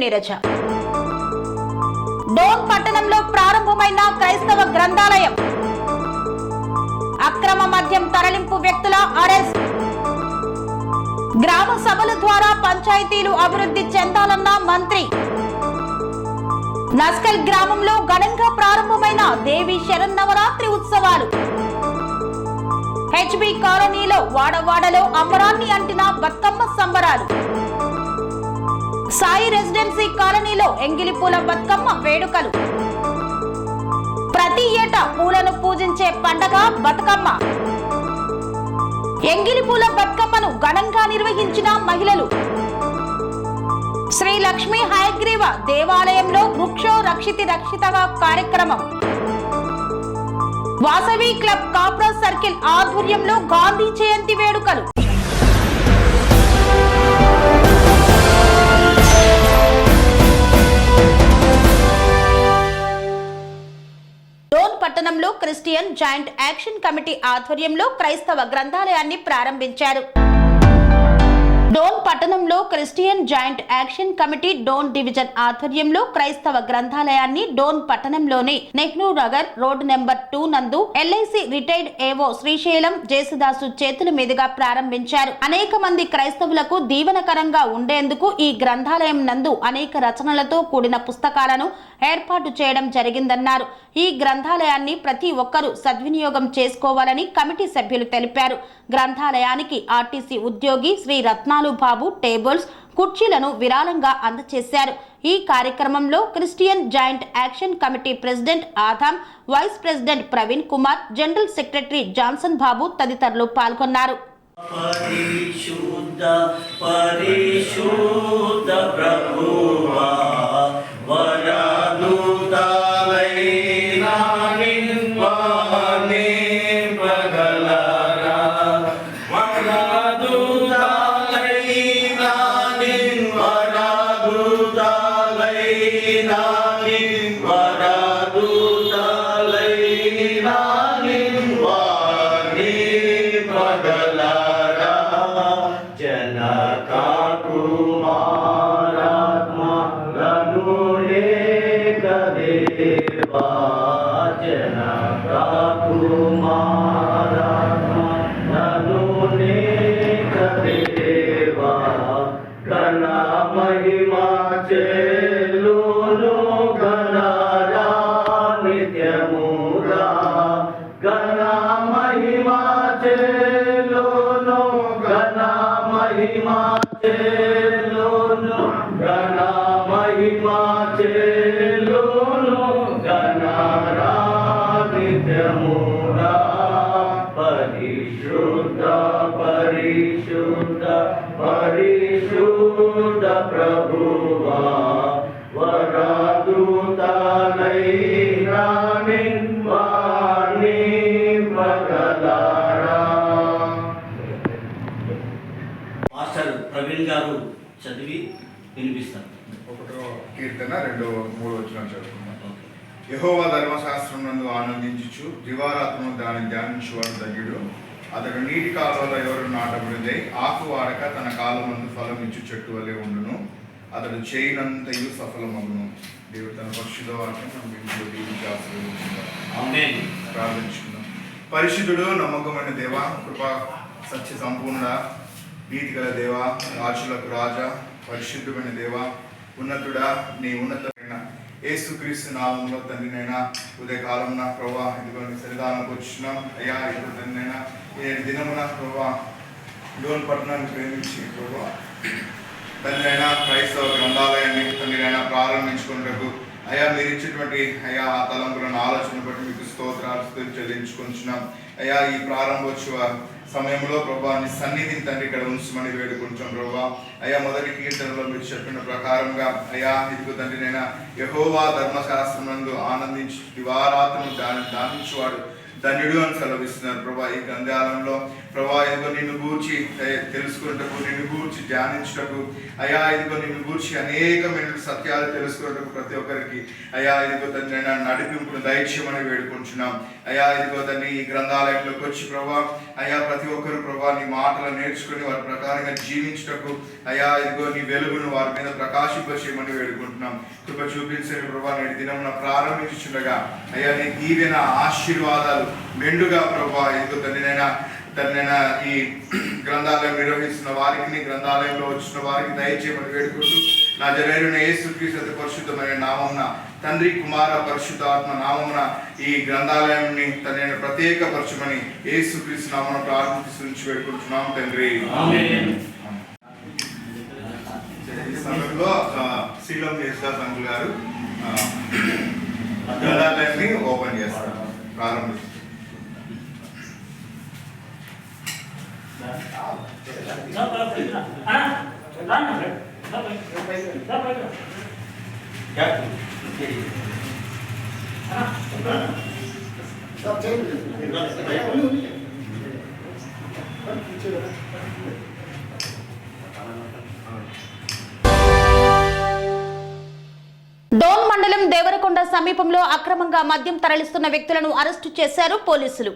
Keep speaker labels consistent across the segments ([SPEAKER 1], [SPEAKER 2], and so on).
[SPEAKER 1] నీరజ. డోన్ పట్టణంలో ప్రారంభమైన క్రైస్తవ గ్రంథాలయం. అక్రమ మద్యం తరలింపు వ్యక్తుల అరెస్ట్. గ్రామ సభల ద్వారా పంచాయతీలు అభివృద్ధి చెందాలన్న మంత్రి. నస్కల్ గ్రామంలో ఘనంగా ప్రారంభమైన దేవి శరన్నవరాత్రి ఉత్సవాలు. హెచ్బి కాలనీలో వాడవాడలో అమ్మరాన్ని అంటిన బతుకమ్మ సంబరాలు. సాయి రెసిడెన్సీ కాలనీలో ఎంగిలిపూల బతుకమ్మ వేడుకలు. ప్రతి ఏటా పూలను పూజించే పండగ బతుకమ్మ. ఎంగిలిపూల బతుకమ్మను ఘనంగా నిర్వహించిన మహిళలు. శ్రీ లక్ష్మీ హయగ్రీవ దేవాలయంలో వృక్షో రక్షితి రక్షితగా కార్యక్రమం. వాసవి క్లబ్ కాప్రా సర్కిల్ ఆధ్వర్యంలో గాంధీ జయంతి వేడుకలు. డోన్ పట్టణంలో క్రిస్టియన్ జాయింట్ యాక్షన్ కమిటీ ఆధ్వర్యంలో క్రైస్తవ గ్రంథాలయాన్ని ప్రారంభించారు. డోన్ పట్టణంలో Christian joint action committee Dhone division ఆధ్వర్యంలో క్రైస్తవ గ్రంథాలయాన్ని డోన్ పట్టణంలోని నెహ్రూ నగర్ రోడ్ నెంబర్ 2 నందు ఎల్ఐసి రిటైర్డ్ ఏవో శ్రీశైలం జేసుదాసు చేతుల మీదుగా ప్రారంభించారు. అనేక మంది క్రైస్తవులకు దీవెనకరంగా ఉండేందుకు ఈ గ్రంథాలయం నందు అనేక రచనలతో కూడిన పుస్తకాలను ఏర్పాటు చేయడం జరిగిందన్నారు. ఈ గ్రంథాలయాన్ని ప్రతి ఒక్కరూ సద్వినియోగం చేసుకోవాలని కమిటీ సభ్యులు తెలిపారు. గ్రంథాలయానికి ఆర్టీసీ ఉద్యోగి శ్రీ రత్నాలు బాబు టేబుల్స్, కుర్చీలను విరాళంగా అందజేశారు. ఈ కార్యక్రమంలో Christian joint action committee president Adam, vice president Praveen Kumar, general secretary Johnson Babu తదితరులు పాల్గొన్నారు.
[SPEAKER 2] పరిశుద్ధ ప్రభువా వరదూతలైనా నిన్వాని పగలారా.
[SPEAKER 3] మాస్టర్ ప్రవీణ్ గారు చదివి వినిపిస్తారు.
[SPEAKER 4] 1వ కీర్తన 2-3 వచనాలు చదువుకుందాం. యెహోవా ధర్మశాస్త్రం నందు ఆనందించుచు దివారాత్మను దాన్ని ధ్యానించువాడు ధన్యుడు. అతడు నీటి కాలంలో ఎవరు నాటబడితే ఆకు వాడక తన కాలం నందు ఫలం ఇచ్చు చెట్టు వలె ఉండును. అతడు చేయనంతయు సఫలమగును. దేవుడు తన పరిశుద్ధ వాక్యం ప్రార్థించుకుందాం. పరిశుద్ధుడు, నమ్మకమైన దేవ, కృపా సత్య సంపూర్ణ, నీతి గల దేవ, రాజులకు రాజా, పరిశుద్ధమైన దేవ, ఉన్నతుడా, నీ ఉన్నతమైన యేసుక్రీస్తు నామంలో తండ్రినైనా ఉదయకాలంన ప్రభా ఇదిగోని సన్నిధానంలోకి వచ్చినాం అయ్యా. ఇప్పుడు తండ్రినైనా నేటి దినమున ప్రభా డోన్ పట్టణాన్ని ప్రేమించి ప్రభా తండ్రినైనా క్రైస్తవ గ్రంథాలయాన్ని తండ్రినైనా ప్రారంభించుకున్నట్టు అయ్యా మీరు ఇచ్చేటువంటి అయ్యా ఆ తలంపులను ఆలోచన బట్టి మీకు స్తోత్రాలు చెల్లించుకుంటున్నాం అయ్యా. ఈ ప్రారంభోత్సవ సమయంలో ప్రభా నీ సన్నిధిని తండ్రి ఇక్కడ ఉంచమని వేడుకుంటాం ప్రభా. అయ్యా మొదటి కీర్తనలో మీరు చెప్పిన ప్రకారంగా అయ్యా ఇదిగో తండ్రినైనా యెహోవా ధర్మశాస్త్రం నందు ఆనందించి దివారాత్రము ధ్యానించువాడు ధన్యుడు అని సెలవిస్తున్నారు ప్రభా. ఈ గ్రంథాలయంలో ప్రభా ఇదిగో నిన్ను గూర్చి తెలుసుకున్నటకు, నిన్ను గూర్చి ధ్యానించుటకు అయా ఇదిగో నిన్ను గూర్చి అనేకమైన సత్యాలు తెలుసుకున్నటకు ప్రతి ఒక్కరికి అయా ఇదిగో తండ్రి నడిపింపును దయచేయమని వేడుకుంటున్నాం. అయా ఇదిగో తండ్రి ఈ గ్రంథాలయంలోకి వచ్చి ప్రభా అయా ప్రతి ఒక్కరు ప్రభా నీ మాటలు నేర్చుకుని వారి ప్రకారంగా జీవించుటకు అయా ఇదిగో నీ వెలుగును వారి మీద ప్రకాశింపచేయమని వేడుకుంటున్నాం. కృప చూపించని ప్రభా నేటి దినమున ప్రారంభించుండగా అయ్యా నీ దీవెన ఆశీర్వాదాలు మెండుగా ప్రభా ఇదిగో తండ్రినైనా ఈ గ్రంథాలయం నిర్వహిస్తున్న వారికి, నీ గ్రంథాలయంలో వచ్చిన వారికి దయచేయమని వేడుకుంటూ నజరేయుడైన యేసుక్రీస్తు పరిశుద్ధమైన నామమున తండ్రి కుమార పరిశుద్ధాత్మ నామమున ఈ గ్రంథాలయాన్ని తన ప్రత్యేకపరచమని యేసుక్రీస్తు నామమున ప్రార్థించి వేడుకుంటున్నాం తండ్రి. ఈ సమయంలో శీలం యేసుదాస్ అంకుల్ గారు గ్రంథాలయాన్ని ఓపెన్ చేస్తారు, ప్రారంభిస్తారు.
[SPEAKER 1] డోన్ మండలం దేవరకొండ సమీపంలో అక్రమంగా మద్యం తరలిస్తున్న వ్యక్తులను అరెస్టు చేశారు పోలీసులు.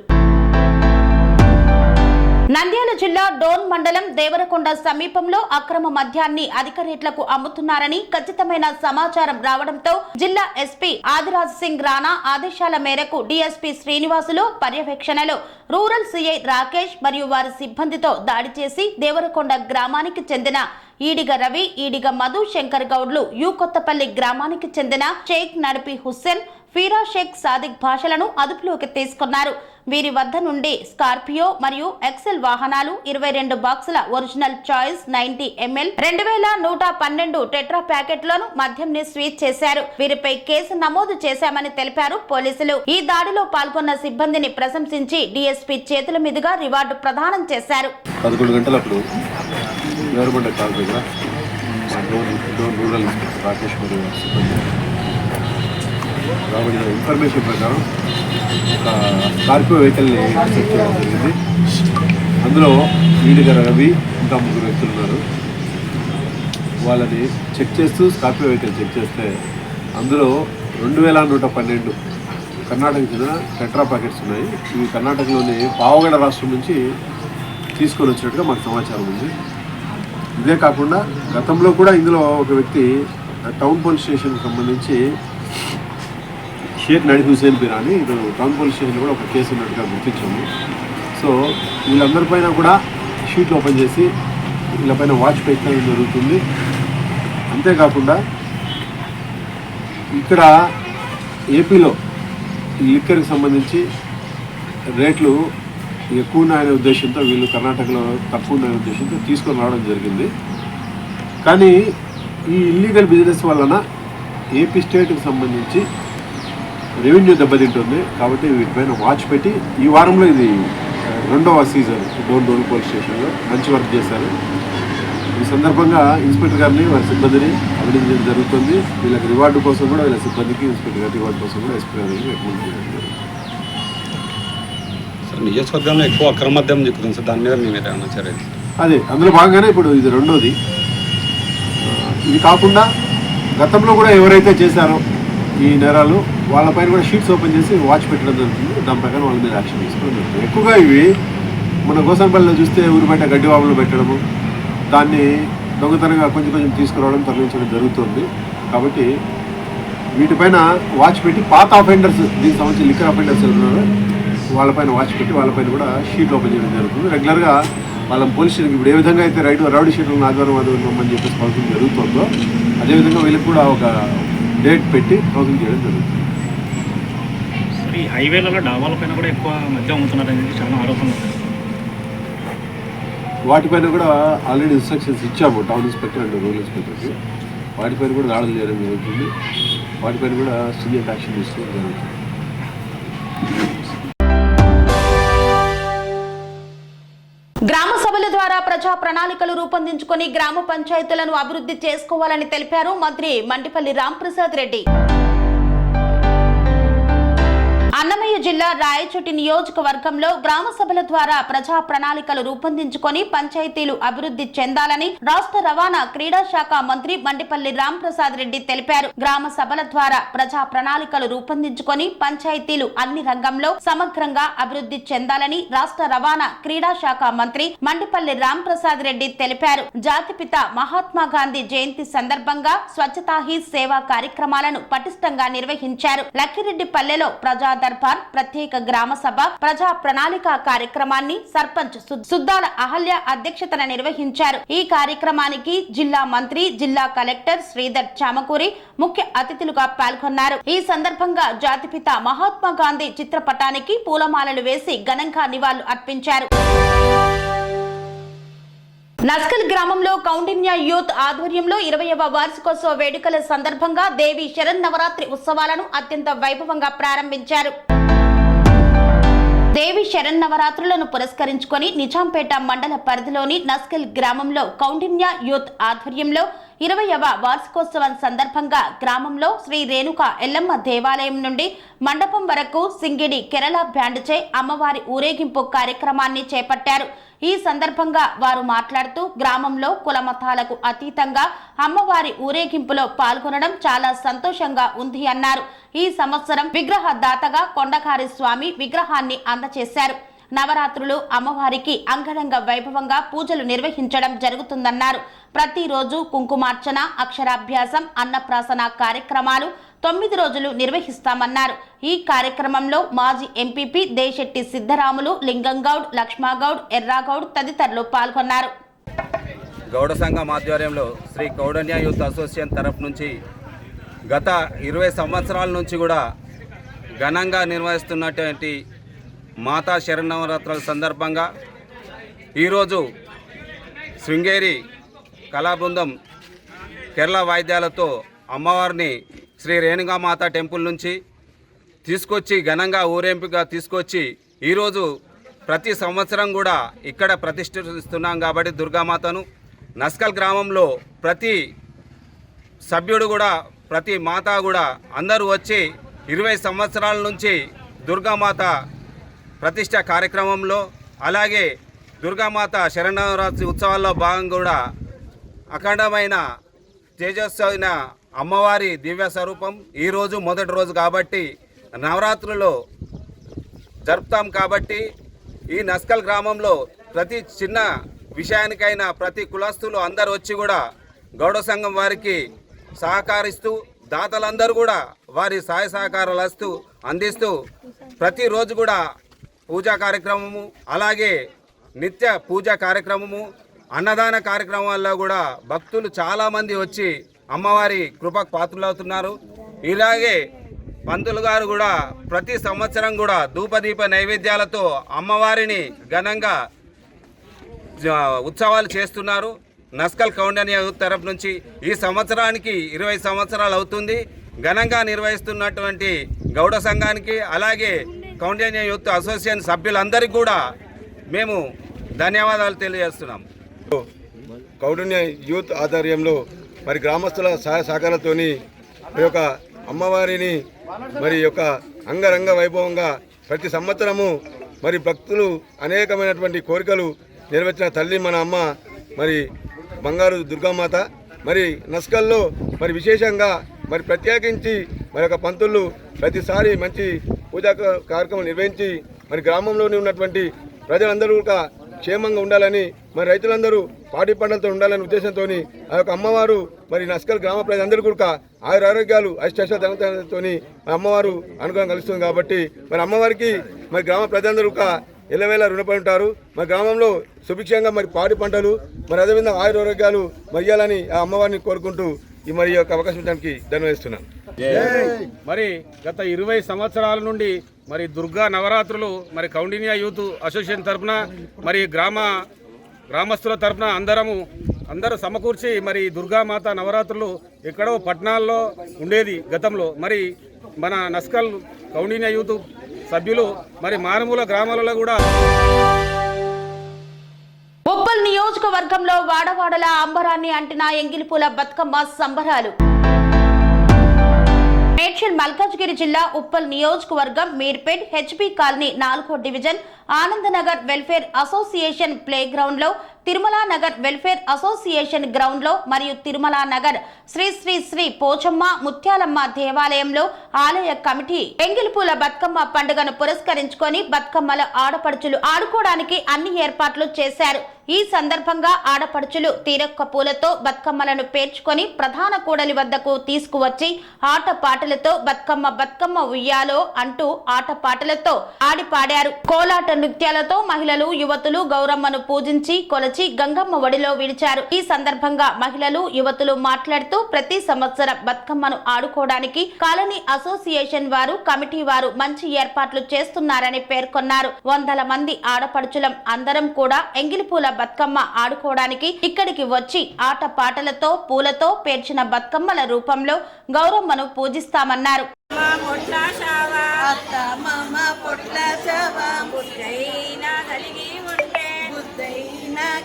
[SPEAKER 1] నంద్యాల జిల్లా డోన్ మండలం దేవరకొండ సమీపంలో అక్రమ మద్యాన్ని అధిక రేట్లకు అమ్ముతున్నారని ఖచ్చితమైన సమాచారం రావడంతో జిల్లా ఎస్పీ ఆదిరాజ్ సింగ్ రాణా ఆదేశాల మేరకు డీఎస్పీ శ్రీనివాసులు పర్యవేక్షణలో రూరల్ సిఐ రాకేష్ మరియు వారి సిబ్బందితో దాడి చేసి దేవరకొండ గ్రామానికి చెందిన ఈడిగ రవి, ఈడిగ మధు శంకర్ గౌడ్లు, యు కొత్తపల్లి గ్రామానికి చెందిన షేక్ నడిపి హుస్సేన్, ఫీరా షేక్ సాదిక్ భాషలను అదుపులోకి తీసుకున్నారు. వీరి వద్ద నుండి స్కార్పియో మరియు ఎక్సెల్ వాహనాలు, 22 బాక్సుల ఒరిజినల్ చాయిస్ 90 ml, 2112 టెట్రా ప్యాకెట్లను మద్యంని స్వీచ్ చేశారు. వీరిపై కేసు నమోదు చేశామని తెలిపారు పోలీసులు. ఈ దాడిలో పాల్గొన్న సిబ్బందిని ప్రశంసించి డీఎస్పీ చేతుల మీదుగా రివార్డు ప్రదానం చేశారు.
[SPEAKER 5] 11 గంటలప్పుడు దేవరకొండ కాల్ దగ్గర రూరల్ ఇన్స్పెక్టర్ రాకేష్ మరియు సిబ్బంది రాబడిన ఇన్ఫర్మేషన్ ప్రకారం ఒక స్కార్పియో వెహికల్ని చెక్ చేయడం జరిగింది. అందులో ఈడిగ రవి ఇంకా 3 వ్యక్తులు ఉన్నారు. వాళ్ళని చెక్ చేస్తూ స్కార్పియో వెహికల్ చెక్ చేస్తే అందులో 2112 కర్ణాటక చెందిన టెట్రా ప్యాకెట్స్ ఉన్నాయి. ఇవి కర్ణాటకలోని పావగడ రాష్ట్రం నుంచి తీసుకొని వచ్చినట్టుగా మాకు సమాచారం ఉంది. ఇదే కాకుండా గతంలో కూడా ఇందులో ఒక వ్యక్తి టౌన్ పోలీస్ స్టేషన్కి సంబంధించి షేక్ నడిపి హుసేన్ పీరా అని ఇది టౌన్ పోలీస్ స్టేషన్లో కూడా ఒక కేసు ఉన్నట్టుగా గుర్తించాము. సో వీళ్ళందరిపైన కూడా షీట్లు ఓపెన్ చేసి వీళ్ళపైన వాచ్ పెట్టడం జరుగుతుంది. అంతేకాకుండా ఇక్కడ ఏపీలో ఈ లిక్కర్కి సంబంధించి రేట్లు ఎక్కువ ఉన్నాయనే ఉద్దేశంతో వీళ్ళు కర్ణాటకలో తక్కువ ఉన్నాయనే ఉద్దేశంతో తీసుకొని రావడం జరిగింది. కానీ ఈ ఇల్లీగల్ బిజినెస్ వలన ఏపీ స్టేట్కి సంబంధించి రెవెన్యూ దెబ్బతింటుంది. కాబట్టి వీటిపైన వాచ్ పెట్టి ఈ వారంలో ఇది 2వ సీజన్ డోన్ పోలీస్ స్టేషన్లో మంచి వర్క్ చేశారు. ఈ సందర్భంగా ఇన్స్పెక్టర్ గారిని వారి సిబ్బందిని అభినందించడం జరుగుతుంది. వీళ్ళకి రివార్డు కోసం కూడా వీళ్ళ సిబ్బందికి ఇన్స్పెక్టర్ గారి రివార్డు కోసం కూడా ఎస్పీ గారికి రికమెండ్ చేయడం జరుగుతుంది.
[SPEAKER 6] నియోజకవర్గంలో ఎక్కువ అక్రమ మద్యం చెక్కుతుంది సార్, దాని మీద మేము ఏమైనా చర్యలు?
[SPEAKER 5] అదే అందులో భాగంగానే ఇప్పుడు ఇది 2వది. ఇది కాకుండా గతంలో కూడా ఎవరైతే చేశారో ఈ నేరాలు వాళ్ళపైన కూడా షీట్స్ ఓపెన్ చేసి వాచ్ పెట్టడం జరుగుతుంది. దాని ప్రకారం వాళ్ళ మీద యాక్షన్ తీసుకోవడం జరుగుతుంది. ఎక్కువగా ఇవి మన గోసంపల్లిలో చూస్తే ఊరు బయట గడ్డి వాములు పెట్టడము, దాన్ని దొంగతనంగా కొంచెం తీసుకురావడం, తరలించడం జరుగుతుంది. కాబట్టి వీటిపైన వాచ్ పెట్టి పాత అఫెండర్స్, దీనికి సంబంధించి లిక్కర్ అఫెండర్స్ ఉన్నారో వాళ్ళపైన వాచ్ పెట్టి వాళ్ళపైన కూడా షీట్ ఓపెన్ చేయడం జరుగుతుంది. రెగ్యులర్గా వాళ్ళ పోలీస్ స్టేషన్కి ఇప్పుడు ఏ విధంగా అయితే రౌడీ షీట్లను ఆధారం ఇవ్వమని చెప్పేసి కౌన్సిలింగ్ జరుగుతుందో అదేవిధంగా వీళ్ళకి కూడా ఒక డేట్ పెట్టి కౌన్సిలింగ్ చేయడం జరుగుతుంది.
[SPEAKER 7] ఈ హైవేలలో డాబాల పైన కూడా ఎక్కువ మద్యం అమ్ముతున్నారనేది చాలా ఆరోపణలు.
[SPEAKER 5] వాటిపైన కూడా ఆల్రెడీ ఇన్స్ట్రక్షన్స్ ఇచ్చాము టౌన్ ఇన్స్పెక్టర్ అండ్ రూరల్ ఇన్స్పెక్టర్కి. వాటిపైన కూడా దాడులు చేయడం జరుగుతుంది. వాటిపైన కూడా స్ట్రింజెంట్ యాక్షన్ తీసుకోవడం జరుగుతుంది.
[SPEAKER 1] గ్రామ సభల ద్వారా ప్రజా ప్రణాళికలు రూపొందించుకొని గ్రామ పంచాయతీలను అభివృద్ధి చేసుకోవాలని తెలిపారు మంత్రి మండిపల్లి రాంప్రసాద్ రెడ్డి. అన్నమయ్య జిల్లా రాయచోటి నియోజకవర్గంలో గ్రామ సభల ద్వారా ప్రజా ప్రణాళికలు రూపొందించుకొని పంచాయతీలు అభివృద్ధి చెందాలని రాష్ట్ర రవాణా క్రీడా శాఖ మంత్రి మండిపల్లి రాంప్రసాద్ రెడ్డి తెలిపారు. గ్రామ సభల ద్వారా ప్రజా ప్రణాళికలు రూపొందించుకొని పంచాయతీలు అన్ని రంగంలో సమగ్రంగా అభివృద్ధి చెందాలని రాష్ట్ర రవాణా క్రీడా శాఖ మంత్రి మండిపల్లి రాంప్రసాద్ రెడ్డి తెలిపారు. జాతిపిత మహాత్మా గాంధీ జయంతి సందర్భంగా స్వచ్ఛతా హీ సేవా కార్యక్రమాలను పటిష్టంగా నిర్వహించారు. లక్కిరెడ్డిపల్లెలో ప్రజా దర్బార్, ప్రత్యేక గ్రామ సభ, ప్రజా ప్రణాళిక కార్యక్రమాన్ని సర్పంచ్ సుద్దాల అహల్య అధ్యక్షతన నిర్వహించారు. ఈ కార్యక్రమానికి జిల్లా మంత్రి, జిల్లా కలెక్టర్ శ్రీధర్ చామకూరి ముఖ్య అతిథులుగా పాల్గొన్నారు. ఈ సందర్భంగా జాతిపిత మహాత్మా గాంధీ చిత్రపటానికి పూలమాలలు వేసి ఘనంగా నివాళులు అర్పించారు. నస్కల్ గ్రామంలో కౌండిన్య యూత్ ఆధ్వర్యంలో 20వ వార్షికోత్సవ వేడుకల సందర్భంగా దేవి శరన్నవరాత్రి ఉత్సవాలను అత్యంత వైభవంగా ప్రారంభించారు. దేవి శరన్నవరాత్రులను పురస్కరించుకొని నిజాంపేట మండల పరిధిలోని నస్కల్ గ్రామంలో కౌండిన్య యూత్ ఆధ్వర్యంలో 20వ వార్షికోత్సవం సందర్భంగా గ్రామంలో శ్రీ రేణుక ఎల్లమ్మ దేవాలయం నుండి మండపం వరకు సింగిడి కేరళ బ్యాండ్చే అమ్మవారి ఊరేగింపు కార్యక్రమాన్ని చేపట్టారు. ఈ సందర్భంగా వారు మాట్లాడుతూ గ్రామంలో కులమతాలకు అతీతంగా అమ్మవారి ఊరేగింపులో పాల్గొనడం చాలా సంతోషంగా ఉంది అన్నారు. ఈ సంవత్సరం విగ్రహ దాతగా కొండకారి స్వామి విగ్రహాన్ని అందజేశారు. నవరాత్రులు అమ్మవారికి అంగరంగ వైభవంగా పూజలు నిర్వహించడం జరుగుతుందన్నారు. ప్రతిరోజు కుంకుమార్చన, అక్షరాభ్యాసం, అన్నప్రాసన కార్యక్రమాలు 9 రోజులు నిర్వహిస్తామన్నారు. ఈ కార్యక్రమంలో మాజీ ఎంపీపీ దేశెట్టి సిద్ధరాములు, లింగంగౌడ్, లక్ష్మాగౌడ్, ఎర్రాగౌడ్ తదితరులు పాల్గొన్నారు.
[SPEAKER 8] గౌడ సంఘం ఆధ్వర్యంలో శ్రీ కౌండిన్య యూత్ అసోసియేషన్ తరఫు నుంచి గత 20 సంవత్సరాల నుంచి కూడా ఘనంగా నిర్వహిస్తున్నటువంటి మాతా శరన్నవరాత్రుల సందర్భంగా ఈరోజు శృంగేరి కళాబృందం కేరళ వాయిద్యాలతో అమ్మవారిని శ్రీ రేణుకామాత టెంపుల్ నుంచి తీసుకొచ్చి ఘనంగా ఊరేంపుగా తీసుకొచ్చి ఈరోజు ప్రతి సంవత్సరం కూడా ఇక్కడ ప్రతిష్ఠిస్తున్నాం. కాబట్టి దుర్గామాతను నస్కల్ గ్రామంలో ప్రతి సభ్యుడు కూడా, ప్రతి మాత కూడా అందరూ వచ్చి 20 సంవత్సరాల నుంచి దుర్గామాత ప్రతిష్ట కార్యక్రమంలో, అలాగే దుర్గామాత శరన్నవరాత్రి ఉత్సవాల్లో భాగంగా కూడా అఖండమైన తేజస్వైన అమ్మవారి దివ్య స్వరూపం ఈరోజు మొదటి రోజు కాబట్టి నవరాత్రులు జరుపుతాం. కాబట్టి ఈ నస్కల్ గ్రామంలో ప్రతి చిన్న విషయానికైనా ప్రతి కులస్తులు అందరూ వచ్చి కూడా గౌడ సంఘం వారికి సహకరిస్తూ, దాతలందరూ కూడా వారి సహాయ సహకారాలు అందిస్తూ ప్రతిరోజు కూడా పూజా కార్యక్రమము, అలాగే నిత్య పూజా కార్యక్రమము, అన్నదాన కార్యక్రమాల్లో కూడా భక్తులు చాలామంది వచ్చి అమ్మవారి కృపకు పాత్రులవుతున్నారు. ఇలాగే పంతులు గారు కూడా ప్రతి సంవత్సరం కూడా ధూపదీప నైవేద్యాలతో అమ్మవారిని ఘనంగా ఉత్సవాలు చేస్తున్నారు. నస్కల్ కౌండిన్య యూత్ తరఫు నుంచి ఈ సంవత్సరానికి 20 సంవత్సరాలు అవుతుంది. ఘనంగా నిర్వహిస్తున్నటువంటి గౌడ సంఘానికి, అలాగే కౌండిన్య యూత్ అసోసియేషన్ సభ్యులందరికీ కూడా మేము ధన్యవాదాలు తెలియజేస్తున్నాం.
[SPEAKER 9] కౌండిన్య యూత్ ఆధ్వర్యంలో మరి గ్రామస్తుల సహాయ సహకారాలతోని ఈ యొక్క అమ్మవారిని మరి యొక్క అంగరంగ వైభవంగా ప్రతి సంవత్సరము మరి భక్తులు అనేకమైనటువంటి కోరికలు నెరవేర్చిన తల్లి మన అమ్మ మరి బంగారు దుర్గామాత. మరి నస్కల్లో మరి విశేషంగా మరి ప్రత్యేకించి మరి యొక్క పంతులు ప్రతిసారి మంచి పూజా కార్యక్రమం నిర్వహించి మరి గ్రామంలోని ఉన్నటువంటి ప్రజలందరూ కూడా క్షేమంగా ఉండాలని, మరి రైతులందరూ పాడి పంటలతో ఉండాలనే ఉద్దేశంతో ఆ యొక్క అమ్మవారు మరి నస్కల్ గ్రామ ప్రజలందరూ కూడా ఆరోగ్యాలు అష్టైశ్వర్యాలతో అమ్మవారు అనుగ్రహం కలుస్తుంది. కాబట్టి మరి అమ్మవారికి మరి గ్రామ ప్రజలందరూ కూడా ఎల్లవేళ రుణపడి ఉంటారు. మరి గ్రామంలో సుభిక్షంగా మరి పాడి పంటలు మరి అదేవిధంగా ఆరోగ్యాలు మరి ఇవ్వాలని ఆ అమ్మవారిని కోరుకుంటూ ఈ మరి యొక్క అవకాశం ఇవ్వడానికి ధన్యవాదిస్తున్నాను.
[SPEAKER 6] మరి గత 20 సంవత్సరాల నుండి మరి దుర్గా నవరాత్రులు మరి కౌండిన్య యూత్ అసోసియేషన్ తరఫున మరి గ్రామస్తుల తరఫున అందరూ సమకూర్చి మరి దుర్గామాత నవరాత్రులు ఎక్కడో పట్టణాల్లో ఉండేది గతంలో. మరి మన నస్కల్ కౌండిన్య యూత్ సభ్యులు మరి మారుమూల గ్రామాలలో కూడా
[SPEAKER 1] ఉప్పల్ నియోజకవర్గంలో వాడవాడల అంబరాన్ని అంటిన ఎంగిలిపూల బతుకమ్మ సంబరాలు. మేడ్చల్ మల్కాజ్గిరి జిల్లా ఉప్పల్ నియోజకవర్గం మీర్పేట్ హెచ్పి కాలనీ 4వ division Anandnagar welfare association play ground లో, Tirumala Nagar welfare association ground లో మరియు తిరుమల నగర్ శ్రీ శ్రీ శ్రీ పోచమ్మ ముత్యాలమ్మ దేవాలయంలో ఆలయ కమిటీ ఎంగిలిపూల బతుకమ్మ పండుగను పురస్కరించుకొని బతుకమ్మల ఆడపడుచులు ఆడుకోవడానికి అన్ని ఏర్పాట్లు చేశారు. ఈ సందర్భంగా ఆడపడుచులు తీరొక్క పూలతో బతుకమ్మలను పేర్చుకొని ప్రధాన కూడలి వద్దకు తీసుకువచ్చి ఆటపాటలతో బతుకమ్మ బతుకమ్మ ఉయ్యాలో అంటూ ఆటపాటలతో ఆడిపాడారు. కోలాట నృత్యాలతో మహిళలు యువతులు గౌరమ్మను పూజించి కొలచి గంగమ్మ ఒడిలో విడిచారు. ఈ సందర్భంగా మహిళలు యువతులు మాట్లాడుతూ ప్రతి సంవత్సరం బతుకమ్మను ఆడుకోవడానికి కాలనీ అసోసియేషన్ వారు కమిటీ వారు మంచి ఏర్పాట్లు చేస్తున్నారని పేర్కొన్నారు. వందల మంది ఆడపడుచులం అందరం కూడా ఎంగిలిపూల బతుకమ్మ ఆడుకోవడానికి ఇక్కడికి వచ్చి ఆట పాటలతో పూలతో పేర్చిన బతుకమ్మల రూపంలో గౌరమ్మను పూజిస్తామన్నారు.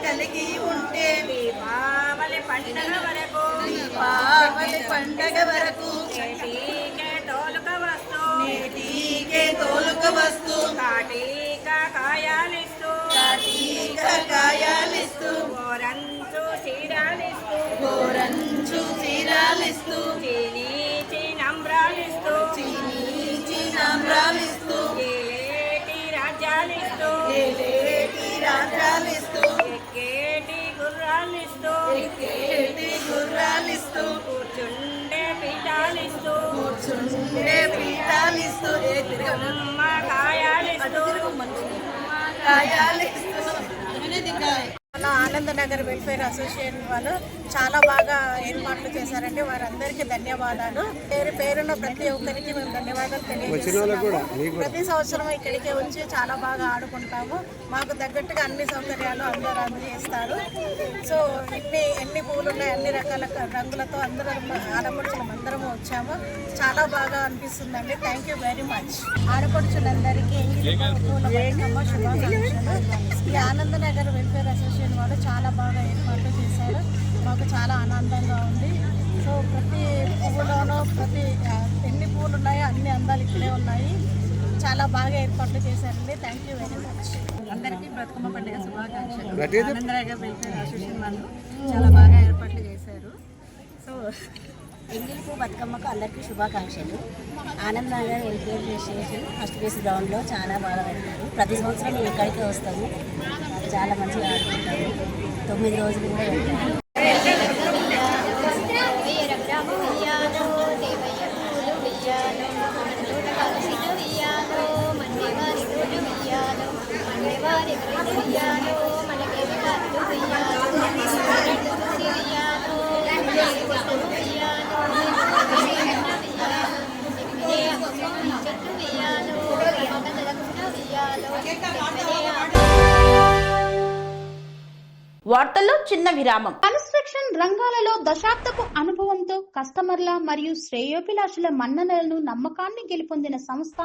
[SPEAKER 10] కలిగి ఉంటే దీపావళి పండగ వరకు నేటికే తోలుక వస్తూ కాటిక కాయాలిస్తూ గోరంచు చీరాలిస్తూ చీనీ నమ్రాలిస్తూ ఏలేటి రాజ్యాలిస్తూ ఎక్కేటి గుర్రాలిస్తూ కూర్చుండే పీఠాలిస్తూ తిరుగమ్మ కాయాలిస్తూ ఆనందనగర్ వెల్ఫేర్ అసోసియేషన్ వాళ్ళు చాలా బాగా ఏర్పాట్లు చేశారండి. వారందరికీ ధన్యవాదాలు. పేరున్న ప్రతి ఒక్కరికి మేము ధన్యవాదాలు తెలియజేస్తున్నాము. ప్రతి సంవత్సరం ఇక్కడికి వచ్చి చాలా బాగా ఆడుకుంటాము. మాకు తగ్గట్టుగా అన్ని సౌకర్యాలు అందరూ అందజేస్తారు. సో ఎన్ని పూలు ఉన్నాయి, అన్ని రకాల రంగులతో అందరం ఆడపడుచులం అందరము వచ్చాము. చాలా బాగా అనిపిస్తుందండి. Thank you very much. ఆడపడుచులందరికీ శుభాకాంక్షలు. ఈ ఆనందనగర్ వెల్ఫేర్ అసోసియేషన్ వాళ్ళు చాలా బాగా ఏర్పాట్లు చేశారు. మాకు చాలా ఆనందంగా ఉంది. సో ప్రతి పువ్వులోనూ ఎన్ని పూలు ఉన్నాయో అన్ని అందాలు ఇక్కడే ఉన్నాయి. చాలా బాగా ఏర్పాట్లు చేశారండి. Thank you very much. అందరికీ బతుకమ్మ పండుగ శుభాకాంక్షలు. ఆనందనగర్ వెల్ఫేర్ అసోసియేషన్ వాళ్ళు చాలా బాగా ఏర్పాట్లు చేశారు. సో
[SPEAKER 11] ఎంగిలిపూ బతుకమ్మకు అందరికీ శుభాకాంక్షలు. Anandnagar welfare association first base గ్రౌండ్లో చాలా బాగా పెడతారు. ప్రతి సంవత్సరం మేము ఇక్కడికే వస్తాము. చాలా మంచిగా ఆడుకుంటాము. 9 రోజులు కూడా వెళ్తాము.
[SPEAKER 1] వార్తల్లో చిన్న విరామం. కన్స్ట్రక్షన్ రంగాలలో దశాబ్దపు అనుభవంతో కస్టమర్ల మరియు శ్రేయోభిలాషుల మన్ననలను నమ్మకాన్ని గెలుపొందిన సంస్థ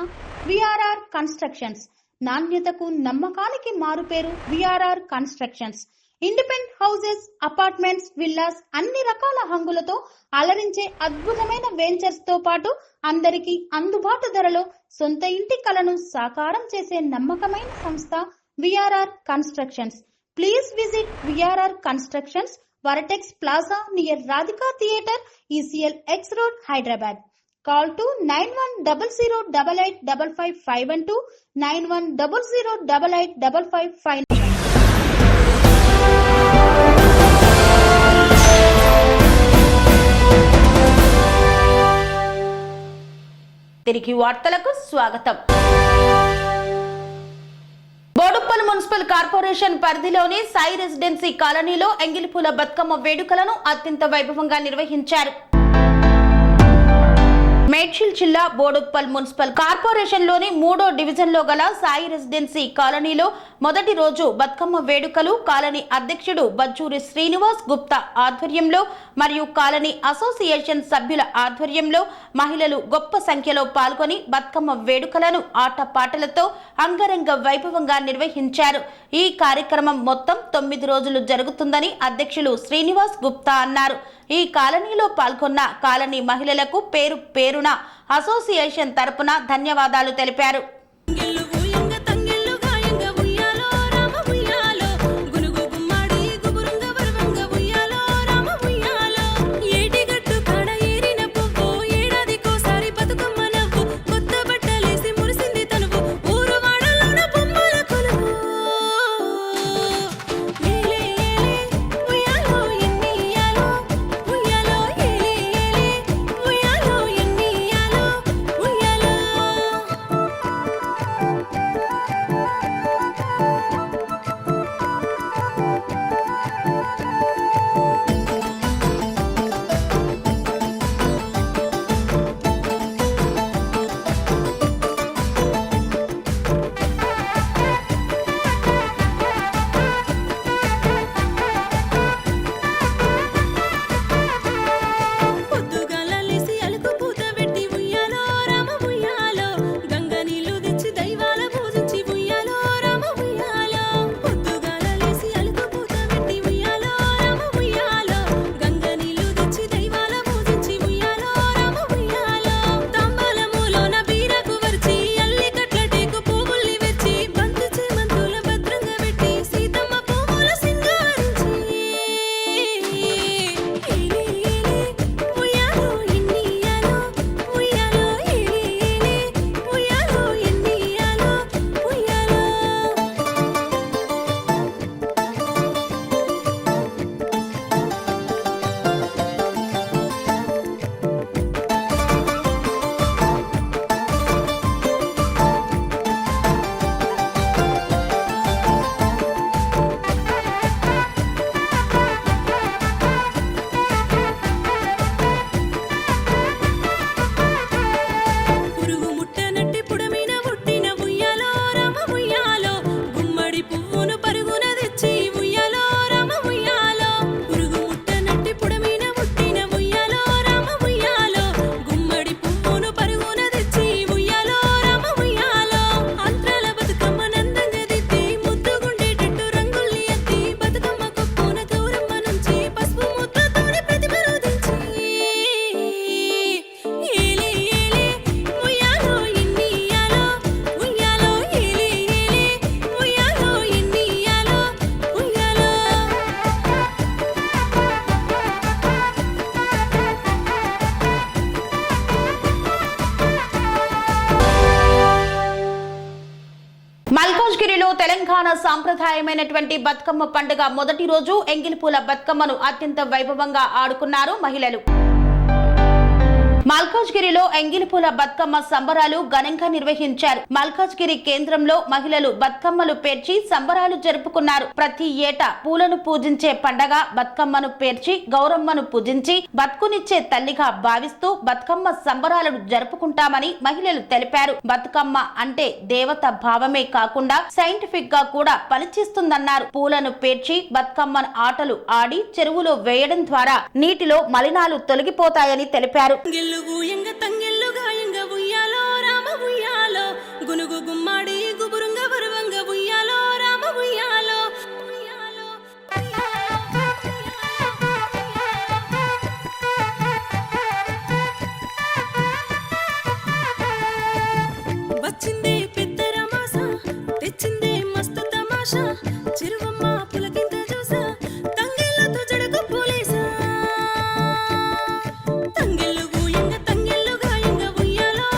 [SPEAKER 1] విఆర్ఆర్ కన్స్ట్రక్షన్స్. నాణ్యతకు నమ్మకానికి మారుపేరు VRR constructions. Independent houses, apartments, villas అన్ని రకాల హంగులతో అలరించే అద్భుతమైన వెంచర్స్ తో పాటు అందరికీ అందుబాటు ధరలో సొంత ఇంటి కలను సాకారం చేసే నమ్మకమైన సంస్థ VRR constructions. Please visit VRR Constructions, Varatex Plaza near Radhika Theatre, ECL X Road, Hyderabad. Call to 9100885551 9100885559. తిరిగి వార్తలకు స్వాగతం. బోడుప్పల్ మున్సిపల్ కార్పొరేషన్ పరిధిలోని సాయి రెసిడెన్సీ కాలనీలో ఎంగిలిపూల బతుకమ్మ వేడుకలను అత్యంత వైభవంగా నిర్వహించారు. మేడ్చల్ జిల్లా బోడుప్పల్ మున్సిపల్ కార్పొరేషన్ లోని 3వ డివిజన్ లో గల సాయి రెసిడెన్సీ కాలనీలో మొదటి రోజు బతుకమ్మ వేడుకలు కాలనీ అధ్యక్షుడు బజ్జూరి శ్రీనివాస్ గుప్తా ఆధ్వర్యంలో మరియు కాలనీ అసోసియేషన్ సభ్యుల ఆధ్వర్యంలో మహిళలు గొప్ప సంఖ్యలో పాల్గొని బతుకమ్మ వేడుకలను ఆటపాటలతో అంగరంగ వైభవంగా నిర్వహించారు. ఈ కార్యక్రమం మొత్తం 9 రోజులు జరుగుతుందని అధ్యక్షులు శ్రీనివాస్ గుప్తా అన్నారు. ఈ కాలనీలో పాల్గొన్న కాలనీ మహిళలకు పేరు పేరున పేరున అసోసియేషన్ తరపున ధన్యవాదాలు తెలిపారు. మల్కాజ్గిరిలో తెలంగాణ సాంప్రదాయమైనటువంటి బతుకమ్మ పండుగ మొదటి రోజు ఎంగిలిపూల బతుకమ్మను అత్యంత వైభవంగా ఆడుకున్నారు మహిళలు. మల్కాజ్గిరిలో ఎంగిలిపూల బతుకమ్మ సంబరాలు ఘనంగా నిర్వహించారు. మల్కాజ్గిరి కేంద్రంలో మహిళలు బతుకమ్మలు పేర్చి సంబరాలు జరుపుకున్నారు. ప్రతి ఏటా పూలను పూజించే పండగ బతుకమ్మను పేర్చి గౌరమ్మను పూజించి బతుకునిచ్చే తల్లిగా భావిస్తూ బతుకమ్మ సంబరాలను జరుపుకుంటామని మహిళలు తెలిపారు. బతుకమ్మ అంటే దేవత భావమే కాకుండా సైంటిఫిక్ గా కూడా పనిచేస్తుందన్నారు. పూలను పేర్చి బతుకమ్మ ఆటలు ఆడి చెరువులో వేయడం ద్వారా నీటిలో మలినాలు తొలగిపోతాయని తెలిపారు.
[SPEAKER 12] ఊయంగ తంగెల్లు గాయంగ ఉయ్యాలో రామ ఉయ్యాలో గునుగు గుమ్మాడి గుబురుంగ వరువంగ ఉయ్యాలో రామ ఉయ్యాలో వచ్చిందే పెద్ద రమాస తెచ్చిందే మస్తు తమాషా చిరువమ్మ పులకింత చూసా తంగెళ్ళతో జడకు పోలేసా తంగెళ్ళు ఊయంగ తంగెళ్ళు గాయంగ ఉయ్యాలో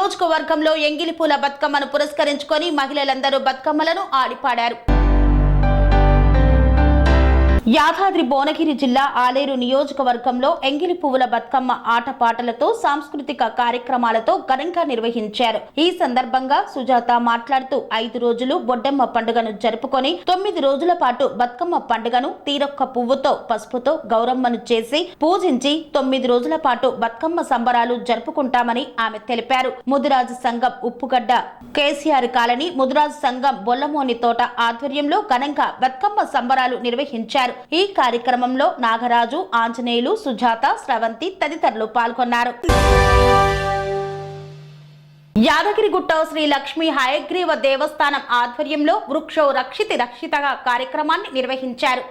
[SPEAKER 1] నియోజకవర్గంలో ఎంగిలిపూల బతుకమ్మను పురస్కరించుకొని మహిళలందరూ బతుకమ్మలను ఆడిపాడారు. యాదాద్రి భువనగిరి జిల్లా ఆలేరు నియోజకవర్గంలో ఎంగిలి పువ్వుల బతుకమ్మ ఆటపాటలతో సాంస్కృతిక కార్యక్రమాలతో ఘనంగా నిర్వహించారు. ఈ సందర్భంగా సుజాత మాట్లాడుతూ 5 రోజులు బొడ్డెమ్మ పండుగను జరుపుకొని 9 రోజుల పాటు బతుకమ్మ పండుగను తీరొక్క పువ్వుతో పసుపుతో గౌరమ్మను చేసి పూజించి 9 రోజుల పాటు బతుకమ్మ సంబరాలు జరుపుకుంటామని ఆమె తెలిపారు. ముదిరాజు సంఘం ఉప్పుగడ్డ కేసీఆర్ కాలనీ ముదిరాజు సంఘం బొల్లమోని తోట ఆధ్వర్యంలో ఘనంగా బతుకమ్మ సంబరాలు నిర్వహించారు. ఈ కార్యక్రమంలో నాగరాజు, ఆంజనేయులు, సుజాత, స్రవంతి తదితరులు పాల్గొన్నారు. యాదగిరిగుట్ట శ్రీ లక్ష్మీ హయగ్రీవ దేవస్థానం ఆధ్వర్యంలో వృక్షో రక్షితి రక్షితగా కార్యక్రమాన్ని నిర్వహించారు.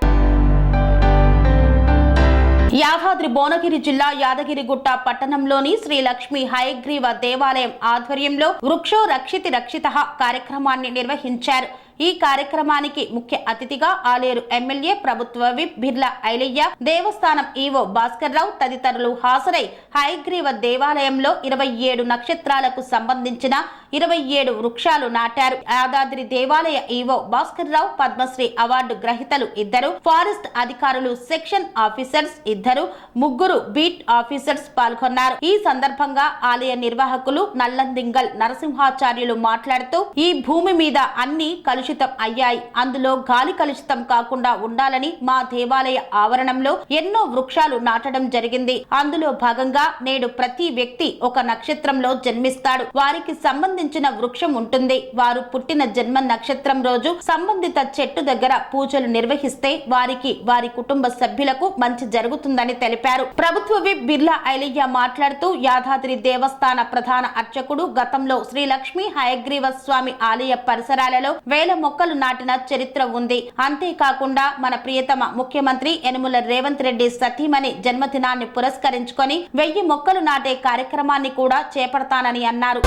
[SPEAKER 1] యాదాద్రి భువనగిరి జిల్లా యాదగిరిగుట్ట పట్టణంలోని శ్రీ లక్ష్మీ హయగ్రీవ దేవాలయం ఆధ్వర్యంలో వృక్షో రక్షితి రక్షిత కార్యక్రమాన్ని నిర్వహించారు. ఈ కార్యక్రమానికి ముఖ్య అతిథిగా ఆలేరు ఎమ్మెల్యే ప్రభుత్వ విప్ బిర్లా ఐలయ్య, దేవస్థానం ఈవో భాస్కర్ రావు తదితరులు హాజరై హయగ్రీవ దేవాలయంలో 27 నక్షత్రాలకు సంబంధించిన 27 వృక్షాలు నాటారు. యాదాద్రి దేవాలయ EO Bhaskar Rao, Padmashri award గ్రహీతలు 2, forest అధికారులు, సెక్షన్ ఆఫీసర్స్ 2, 3 బీట్ ఆఫీసర్స్ పాల్గొన్నారు. ఈ సందర్భంగా ఆలయ నిర్వాహకులు నల్లందింగల్ నరసింహాచార్యులు మాట్లాడుతూ ఈ భూమి మీద అన్ని కలుషితం అయ్యాయి, అందులో గాలి కలుషితం కాకుండా ఉండాలని మా దేవాలయ ఆవరణంలో ఎన్నో వృక్షాలు నాటడం జరిగింది. అందులో భాగంగా నేడు ప్రతి వ్యక్తి ఒక నక్షత్రంలో జన్మిస్తాడు. వారికి సంబంధించిన వృక్షం ఉంటుంది. వారు పుట్టిన జన్మ నక్షత్రం రోజు సంబంధిత చెట్టు దగ్గర పూజలు నిర్వహిస్తే వారికి, వారి కుటుంబ సభ్యులకు మంచి జరుగుతుందని తెలిపారు. ప్రభుత్వ విప్ బిర్లా ఐలయ్య మాట్లాడుతూ యాదాద్రి దేవస్థాన ప్రధాన అర్చకుడు గతంలో శ్రీ లక్ష్మీ హయగ్రీవ స్వామి ఆలయ పరిసరాలలో వేల మొక్కలు నాటిన చరిత్ర ఉంది. అంతేకాకుండా మన ప్రియతమ ముఖ్యమంత్రి యనుమల రేవంత్ రెడ్డి సతీమణి జన్మదినాన్ని పురస్కరించుకొని 1000 మొక్కలు నాటే కార్యక్రమాన్ని కూడా చేపడతానని అన్నారు.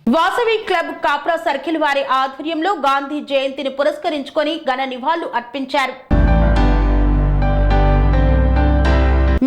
[SPEAKER 1] వాసవి క్లబ్ కాప్రా సర్కిల్ వారి ఆధ్వర్యంలో గాంధీ జయంతిని పురస్కరించుకొని ఘన నివాళులు అర్పించారు.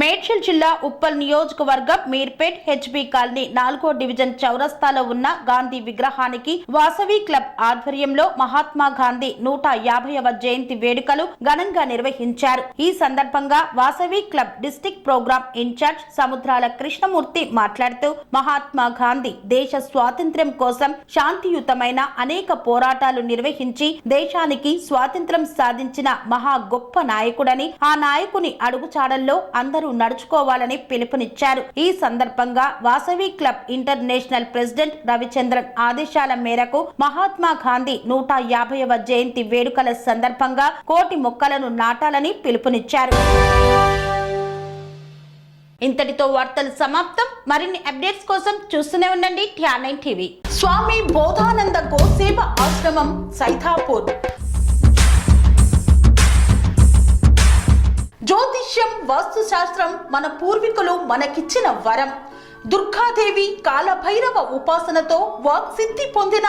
[SPEAKER 1] మేడ్చల్ జిల్లా ఉప్పల్ నియోజకవర్గం మీర్పేట్ హెచ్బి కాలనీ 4వ డివిజన్ చౌరస్తాలో ఉన్న గాంధీ విగ్రహానికి వాసవి క్లబ్ ఆధ్వర్యంలో మహాత్మా గాంధీ 150వ జయంతి వేడుకలు ఘనంగా నిర్వహించారు. ఈ సందర్భంగా Vasavi club district programme in charge Samudrala Krishnamurthy మాట్లాడుతూ మహాత్మా గాంధీ దేశ స్వాతంత్ర్యం కోసం శాంతియుతమైన అనేక పోరాటాలు నిర్వహించి దేశానికి స్వాతంత్ర్యం సాధించిన మహా గొప్ప నాయకుడని, ఆ నాయకుని అడుగుచాడల్లో అందరూ నడుచుకోవాలని పిలుపునిచ్చారు. ఈ సందర్భంగా Vasavi club international president Ravichandran ఆదేశాల మేరకు మహాత్మా గాంధీ 150వ జయంతి వేడుకల సందర్భంగా 1,00,00,000 మొక్కలను నాటాలని పిలుపునిచ్చారు. ఇంతటితో వార్తలు సమాప్తం. మరిన్ని అప్డేట్స్ కోసం చూస్తూనే ఉండండి TR9 టీవీ. స్వామి బోధానంద గోసేవ ఆశ్రమం సైథాపూర్. జ్యోతిష్యం, వాస్తుశాస్త్రం మన పూర్వీకులు మనకిచ్చిన వరం. దుర్గాదేవి, కాలభైరవ ఉపాసనతో వాక్సిద్ధి పొందిన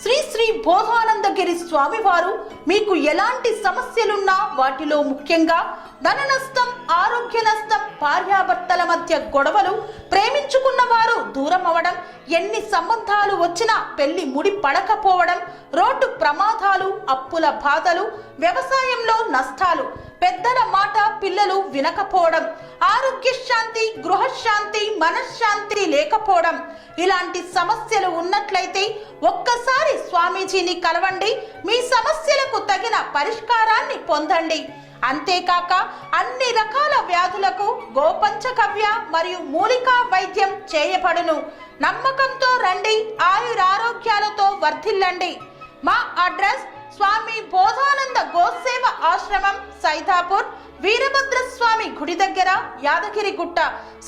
[SPEAKER 1] శ్రీ శ్రీ బోధానందగిరి స్వామివారు మీకు ఎలాంటి సమస్యలున్నా, వాటిలో ముఖ్యంగా ధన నష్టం, ఆరోగ్య నష్టం, భార్యాభర్తల మధ్య గొడవలు, ప్రేమించుకున్న వారు దూరం అవడం, ఎన్ని సంబంధాలు వచ్చినా పెళ్లి ముడి పడకపోవడం, రోడ్డు ప్రమాదాలు, అప్పుల బాధలు, వ్యవసాయంలో నష్టాలు, పెద్దల మాట పిల్లలు వినకపోవడం, ఆరోగ్య శాంతి, గృహశాంతి, మనశ్శాంతి లేకపోవడం, ఇలాంటి సమస్యలు ఉన్నట్లయితే ఒక్కసారి స్వామీజీని కలవండి. మీ సమస్యలకు తగిన పరిష్కారాన్ని పొందండి. అంతేకాక అన్ని రకాల వ్యాధులకు గోపంచకవ్య మరియు మూలికా వైద్యం చేయబడును. నమ్మకంతో రండి, ఆయురారోగ్యాలతో వర్ధిల్లండి. మా అడ్రస్ స్వామి బోధానంద గోసేవ ఆశ్రమం, సైథాపూర్, వీరభద్ర స్వామి గుడి దగ్గర, యాదగిరిగుట్ట.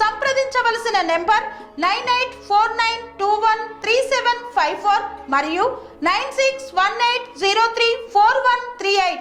[SPEAKER 1] సంప్రదించవలసిన నెంబర్ 9849213754 మరియు 9618034138.